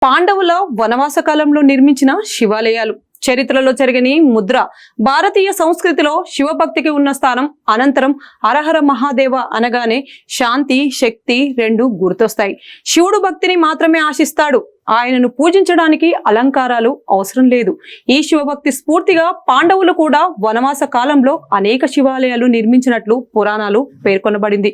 పాండవుల వనవాస కాలంలో నిర్మించిన శివాలయాలు చరిత్రలో జరిగిన ముద్ర భారతీయ సంస్కృతిలో శివభక్తికి ఉన్న స్థానం. అనంతరం హరహర మహాదేవ అనగానే శాంతి శక్తి రెండు గుర్తొస్తాయి. శివుడు భక్తిని మాత్రమే ఆశిస్తాడు. ఆయనను పూజించడానికి అలంకారాలు అవసరం లేదు. ఈ శివభక్తి స్ఫూర్తిగా పాండవులు కూడా వనవాస కాలంలో అనేక శివాలయాలు నిర్మించినట్లు పురాణాలు పేర్కొనబడింది.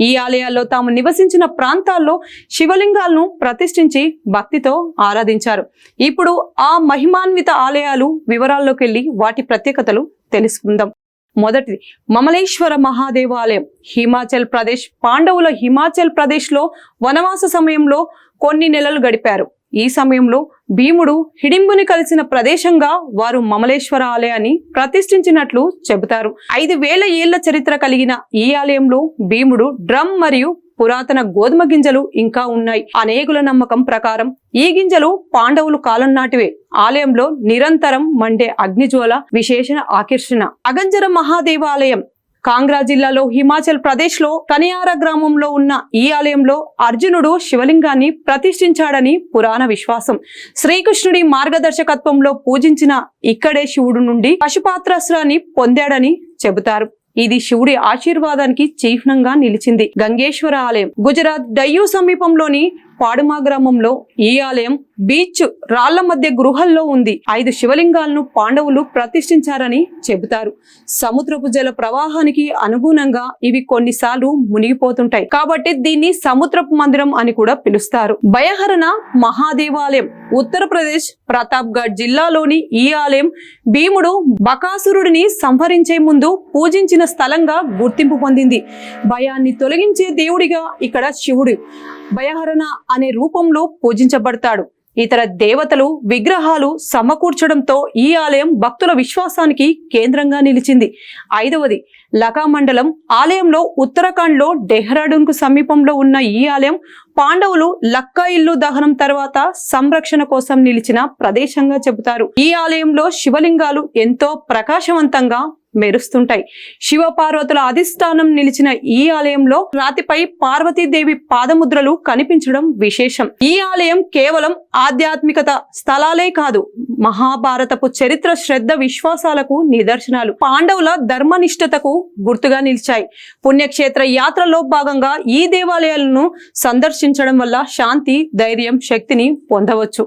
ఈ ఆలయాల్లో తాము నివసించిన ప్రాంతాల్లో శివలింగాలను ప్రతిష్ఠించి భక్తితో ఆరాధించారు. ఇప్పుడు ఆ మహిమాన్విత ఆలయాలు వివరాల్లోకి వెళ్ళి వాటి ప్రత్యేకతలు తెలుసుకుందాం. మొదటిది మమలేశ్వర మహాదేవాలయం, హిమాచల్ ప్రదేశ్. పాండవుల హిమాచల్ ప్రదేశ్ లో వనవాస సమయంలో కొన్ని నెలలు గడిపారు. ఈ సమయంలో భీముడు హిడింబుని కలిసిన ప్రదేశంగా వారు మమలేశ్వర ఆలయాన్ని ప్రతిష్ఠించినట్లు చెబుతారు. 5000 ఏళ్ల చరిత్ర కలిగిన ఈ ఆలయంలో భీముడు డ్రమ్ మరియు పురాతన గోధుమ గింజలు ఇంకా ఉన్నాయి. అనేకుల నమ్మకం ప్రకారం ఈ గింజలు పాండవులు కాలం నాటివే. ఆలయంలో నిరంతరం మండే అగ్నిజ్వాల విశేష ఆకర్షణ. అగంజర మహాదేవాలయం కాంగ్రా జిల్లాలో హిమాచల్ ప్రదేశ్ లో కనియారా గ్రామంలో ఉన్న ఈ ఆలయంలో అర్జునుడు శివలింగాన్ని ప్రతిష్ఠించాడని పురాణ విశ్వాసం. శ్రీకృష్ణుడి మార్గదర్శకత్వంలో పూజించిన ఇక్కడే శివుడు నుండి పశుపాత్రాస్త్రాన్ని పొందాడని చెబుతారు. ఇది శివుడి ఆశీర్వాదానికి చిహ్నంగా నిలిచింది. గంగేశ్వర ఆలయం గుజరాత్ డయ్యూ సమీపంలోని పాడుమా గ్రామంలో ఈ ఆలయం బీచ్ రాళ్ల మధ్య గృహల్లో ఉంది. 5 శివలింగాలను పాండవులు ప్రతిష్ఠించారని చెబుతారు. సముద్రపు జల ప్రవాహానికి అనుగుణంగా ఇవి కొన్నిసార్లు మునిగిపోతుంటాయి కాబట్టి దీన్ని సముద్రపు మందిరం అని కూడా పిలుస్తారు. భయహరణ మహాదేవాలయం ఉత్తరప్రదేశ్ ప్రతాప్గఢ్ జిల్లాలోని ఈ ఆలయం భీముడు బకాసురుడిని సంహరించే ముందు పూజించిన స్థలంగా గుర్తింపు పొందింది. భయాన్ని తొలగించే దేవుడిగా ఇక్కడ శివుడు భయహరణ అనే రూపంలో పూజించబడతాడు. ఇతర దేవతలు విగ్రహాలు సమకూర్చడంతో ఈ ఆలయం భక్తుల విశ్వాసానికి కేంద్రంగా నిలిచింది. 5వది లకా మండలం ఆలయంలో ఉత్తరాఖండ్ లో డెహ్రాడూన్ కు సమీపంలో ఉన్న ఈ ఆలయం పాండవులు లక్కా ఇల్లు దహనం తర్వాత సంరక్షణ కోసం నిలిచిన ప్రదేశంగా చెబుతారు. ఈ ఆలయంలో శివలింగాలు ఎంతో ప్రకాశవంతంగా మెరుస్తుంటాయి. శివ పార్వతుల అధిష్టానం నిలిచిన ఈ ఆలయంలో రాతిపై పార్వతీదేవి పాదముద్రలు కనిపించడం విశేషం. ఈ ఆలయం కేవలం ఆధ్యాత్మికత స్థలాలే కాదు, మహాభారతపు చరిత్ర శ్రద్ధ విశ్వాసాలకు నిదర్శనాలు. పాండవుల ధర్మనిష్టతకు గుర్తుగా నిలిచాయి. పుణ్యక్షేత్ర యాత్రలో భాగంగా ఈ దేవాలయాలను సందర్శించడం వల్ల శాంతి ధైర్యం శక్తిని పొందవచ్చు.